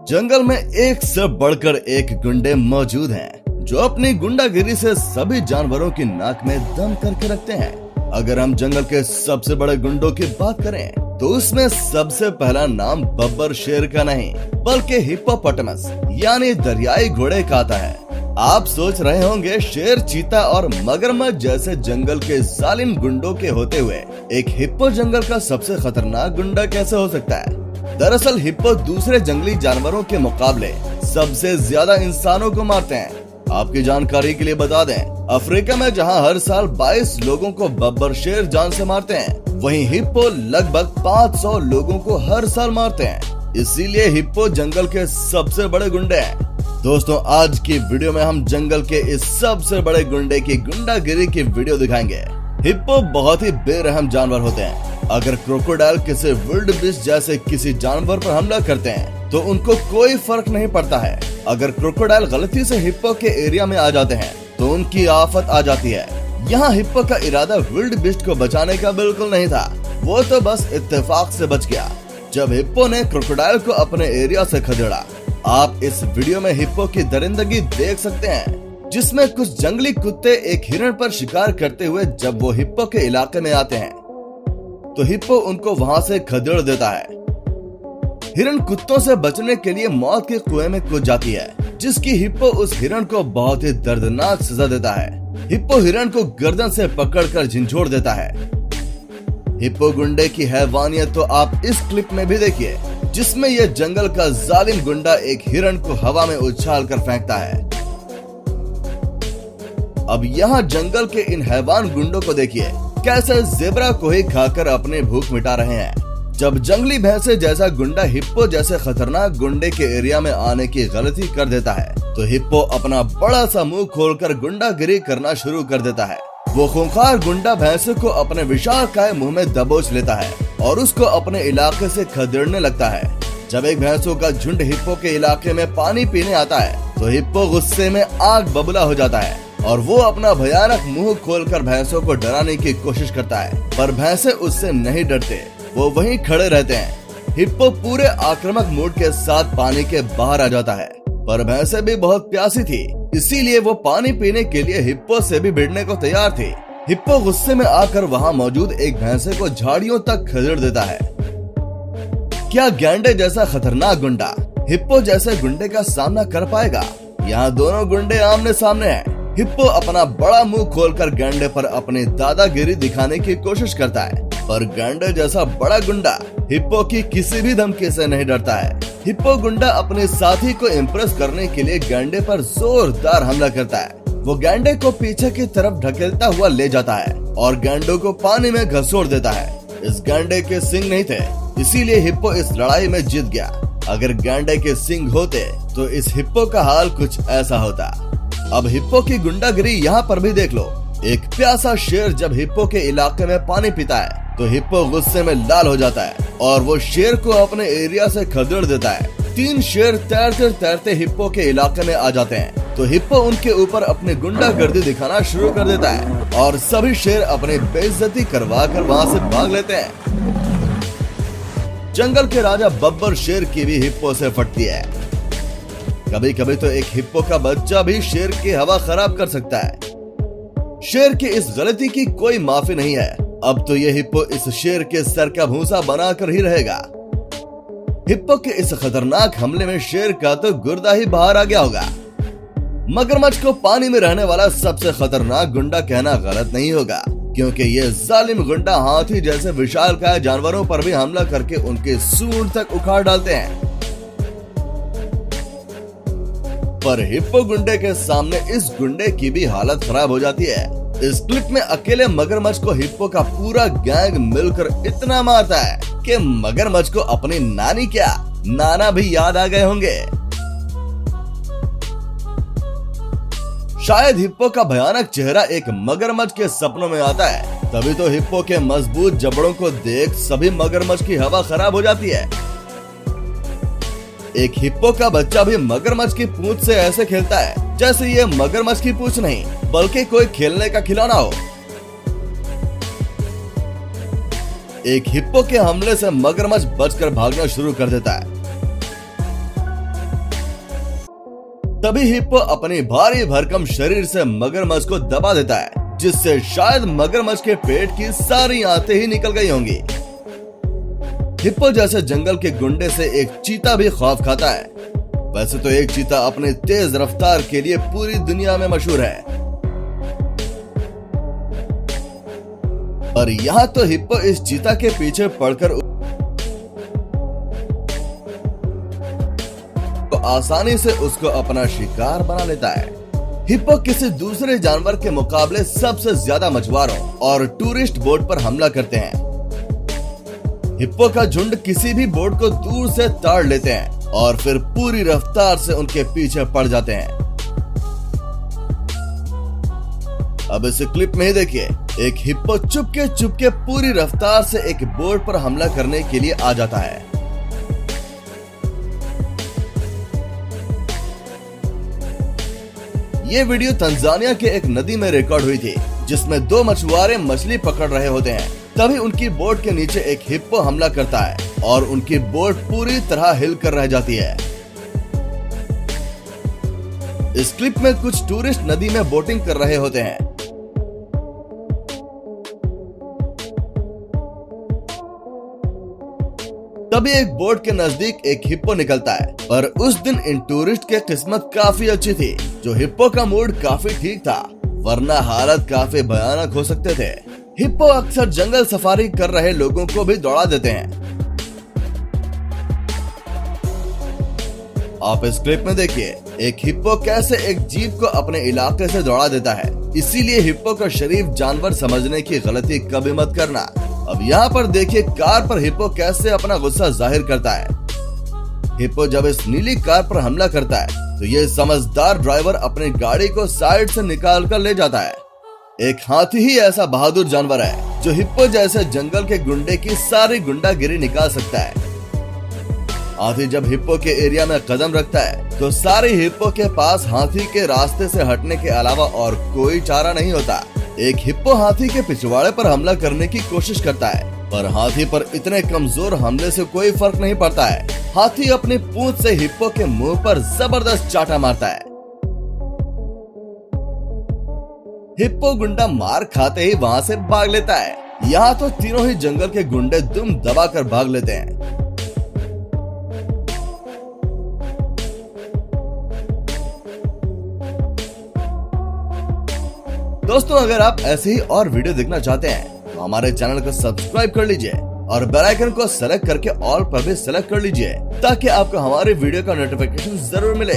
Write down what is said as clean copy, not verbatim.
जंगल में एक से बढ़कर एक गुंडे मौजूद हैं, जो अपनी गुंडागिरी से सभी जानवरों की नाक में दम करके रखते हैं। अगर हम जंगल के सबसे बड़े गुंडों की बात करें तो उसमें सबसे पहला नाम बब्बर शेर का नहीं बल्कि हिप्पोपोटामस यानी दरियाई घोड़े का आता है। आप सोच रहे होंगे शेर, चीता और मगरमच्छ जैसे जंगल के जालिम गुंडों के होते हुए एक हिप्पो जंगल का सबसे खतरनाक गुंडा कैसे हो सकता है। दरअसल हिप्पो दूसरे जंगली जानवरों के मुकाबले सबसे ज्यादा इंसानों को मारते हैं। आपकी जानकारी के लिए बता दें, अफ्रीका में जहां हर साल 22 लोगों को बब्बर शेर जान से मारते हैं, वहीं हिप्पो लगभग 500 लोगों को हर साल मारते हैं। इसीलिए हिप्पो जंगल के सबसे बड़े गुंडे हैं। दोस्तों, आज की वीडियो में हम जंगल के इस सबसे बड़े गुंडे की गुंडागिरी की वीडियो दिखाएंगे। हिप्पो बहुत ही बेरहम जानवर होते हैं। अगर क्रोकोडाइल किसी विल्ड बीस्ट जैसे किसी जानवर पर हमला करते हैं तो उनको कोई फर्क नहीं पड़ता है। अगर क्रोकोडाइल गलती से हिप्पो के एरिया में आ जाते हैं तो उनकी आफत आ जाती है। यहाँ हिप्पो का इरादा विल्ड बीस्ट को बचाने का बिल्कुल नहीं था, वो तो बस इत्तेफाक से बच गया जब हिप्पो ने क्रोकोडाइल को अपने एरिया से खदेड़ा। आप इस वीडियो में हिप्पो की दरिंदगी देख सकते हैं, जिसमें कुछ जंगली कुत्ते एक हिरण पर शिकार करते हुए जब वो हिप्पो के इलाके में आते हैं तो हिप्पो उनको वहां से खदेड़ देता है। हिरण कुत्तों से बचने के लिए मौत के कुएं में कूद जाती है, जिसकी हिप्पो उस हिरण को बहुत ही दर्दनाक सजा देता है। हिप्पो हिरण को गर्दन से पकड़कर झिंझोड़ देता है। हिप्पो गुंडे की हैवानियत तो आप इस क्लिप में भी देखिए, जिसमें यह जंगल का जालिम गुंडा एक हिरण को हवा में उछाल कर फेंकता है। अब यहाँ जंगल के इन हैवान गुंडों को देखिए, कैसे जेब्रा को ही खाकर अपनी भूख मिटा रहे हैं। जब जंगली भैंसे जैसा गुंडा हिप्पो जैसे खतरनाक गुंडे के एरिया में आने की गलती कर देता है तो हिप्पो अपना बड़ा सा मुंह खोलकर गुंडागिरी करना शुरू कर देता है। वो खूंखार गुंडा भैंसे को अपने विशालकाय मुंह में दबोच लेता है और उसको अपने इलाके से खदेड़ने लगता है। जब एक भैंसों का झुंड हिप्पो के इलाके में पानी पीने आता है तो हिप्पो गुस्से में आग बबूला हो जाता है और वो अपना भयानक मुंह खोलकर भैंसों को डराने की कोशिश करता है, पर भैंसे उससे नहीं डरते, वो वहीं खड़े रहते हैं। हिप्पो पूरे आक्रामक मूड के साथ पानी के बाहर आ जाता है, पर भैंसे भी बहुत प्यासी थी, इसीलिए वो पानी पीने के लिए हिप्पो से भी भिड़ने को तैयार थी। हिप्पो गुस्से में आकर वहाँ मौजूद एक भैंसे को झाड़ियों तक खदेड़ देता है। क्या गैंडे जैसा खतरनाक गुंडा हिप्पो जैसे गुंडे का सामना कर पाएगा? यहाँ दोनों गुंडे आमने सामने हैं। हिप्पो अपना बड़ा मुंह खोलकर गैंडे पर अपनी दादागिरी दिखाने की कोशिश करता है, पर गैंडे जैसा बड़ा गुंडा हिप्पो की किसी भी धमकी से नहीं डरता है। हिप्पो गुंडा अपने साथी को इम्प्रेस करने के लिए गैंडे पर जोरदार हमला करता है। वो गैंडे को पीछे की तरफ ढकेलता हुआ ले जाता है और गैंडों को पानी में घसोड़ देता है। इस गैंडे के सिंग नहीं थे, इसीलिए हिप्पो इस लड़ाई में जीत गया। अगर गैंडे के सिंग होते तो इस हिप्पो का हाल कुछ ऐसा होता। अब हिप्पो की गुंडागिरी यहाँ पर भी देख लो। एक प्यासा शेर जब हिप्पो के इलाके में पानी पीता है तो हिप्पो गुस्से में लाल हो जाता है और वो शेर को अपने एरिया से खदेड़ देता है। 3 शेर तैरते तैरते हिप्पो के इलाके में आ जाते हैं तो हिप्पो उनके ऊपर अपनी गुंडागर्दी दिखाना शुरू कर देता है और सभी शेर अपनी बेइज्जती करवा कर वहाँ से भाग लेते हैं। जंगल के राजा बब्बर शेर की भी हिप्पो से फटती है। कभी कभी तो एक हिप्पो का बच्चा भी शेर की हवा खराब कर सकता है। शेर की इस गलती की कोई माफी नहीं है। अब तो ये हिप्पो इस शेर के सर का भूसा बनाकर ही रहेगा। हिप्पो के इस खतरनाक हमले में शेर का तो गुर्दा ही बाहर आ गया होगा। मगरमच्छ को पानी में रहने वाला सबसे खतरनाक गुंडा कहना गलत नहीं होगा, क्योंकि ये जालिम गुंडा हाथी जैसे विशालकाय जानवरों पर भी हमला करके उनके सूंड तक उखाड़ डालते हैं। पर हिप्पो गुंडे के सामने इस गुंडे की भी हालत खराब हो जाती है। इस क्लिप में अकेले मगरमच्छ को हिप्पो का पूरा गैंग मिलकर इतना मारता है कि मगरमच्छ को अपनी नानी क्या नाना भी याद आ गए होंगे। शायद हिप्पो का भयानक चेहरा एक मगरमच्छ के सपनों में आता है, तभी तो हिप्पो के मजबूत जबड़ों को देख सभी मगरमच्छ की हवा खराब हो जाती है। एक हिप्पो का बच्चा भी मगरमच्छ की पूंछ से ऐसे खेलता है जैसे ये मगरमच्छ की पूंछ नहीं बल्कि कोई खेलने का खिलौना हो। एक हिप्पो के हमले से मगरमच्छ बचकर भागना शुरू कर देता है। तभी हिप्पो अपनी भारी भरकम शरीर से मगरमच्छ को दबा देता है, जिससे शायद मगरमच्छ के पेट की सारी आंतें ही निकल गई होंगी। हिप्पो जैसे जंगल के गुंडे से एक चीता भी खौफ खाता है। वैसे तो एक चीता अपने तेज रफ्तार के लिए पूरी दुनिया में मशहूर है, पर यहाँ तो हिप्पो इस चीता के पीछे पड़कर तो आसानी से उसको अपना शिकार बना लेता है। हिप्पो किसी दूसरे जानवर के मुकाबले सबसे ज्यादा मछुआरों और टूरिस्ट बोट पर हमला करते हैं। हिप्पो का झुंड किसी भी बोट को दूर से ताड़ लेते हैं और फिर पूरी रफ्तार से उनके पीछे पड़ जाते हैं। अब इस क्लिप में ही देखिए, एक हिप्पो चुपके पूरी रफ्तार से एक बोट पर हमला करने के लिए आ जाता है। ये वीडियो तंजानिया के एक नदी में रिकॉर्ड हुई थी, जिसमें दो मछुआरे मछली पकड़ रहे होते हैं। तभी उनकी बोट के नीचे एक हिप्पो हमला करता है और उनकी बोट पूरी तरह हिलकर रह जाती है। इस क्लिप में कुछ टूरिस्ट नदी में बोटिंग कर रहे होते हैं। तभी एक बोट के नजदीक एक हिप्पो निकलता है, पर उस दिन इन टूरिस्ट की किस्मत काफी अच्छी थी, जो हिप्पो का मूड काफी ठीक था, वरना हालत काफी भयानक हो सकते थे। हिप्पो अक्सर जंगल सफारी कर रहे लोगों को भी दौड़ा देते हैं। आप इस क्लिप में देखिए, एक हिप्पो कैसे एक जीप को अपने इलाके से दौड़ा देता है। इसीलिए हिप्पो का शरीफ जानवर समझने की गलती कभी मत करना। अब यहाँ पर देखिए कार पर हिप्पो कैसे अपना गुस्सा जाहिर करता है। हिप्पो जब इस नीली कार पर हमला करता है तो ये समझदार ड्राइवर अपनी गाड़ी को साइड से निकाल कर ले जाता है। एक हाथी ही ऐसा बहादुर जानवर है जो हिप्पो जैसे जंगल के गुंडे की सारी गुंडागिरी निकाल सकता है। हाथी जब हिप्पो के एरिया में कदम रखता है तो सारे हिप्पो के पास हाथी के रास्ते से हटने के अलावा और कोई चारा नहीं होता। एक हिप्पो हाथी के पिछवाड़े पर हमला करने की कोशिश करता है, पर हाथी पर इतने कमजोर हमले से कोई फर्क नहीं पड़ता है। हाथी अपनी पूंछ से हिप्पो के मुंह पर जबरदस्त चाटा मारता है। हिप्पो गुंडा मार खाते ही वहाँ से भाग लेता है। यहाँ तो तीनों ही जंगल के गुंडे दुम दबाकर भाग लेते हैं। दोस्तों, अगर आप ऐसे ही और वीडियो देखना चाहते हैं तो हमारे चैनल को सब्सक्राइब कर लीजिए और बेल आइकन को सेलेक्ट करके ऑल पर भी सेलेक्ट कर लीजिए, ताकि आपको हमारे वीडियो का नोटिफिकेशन जरूर मिले।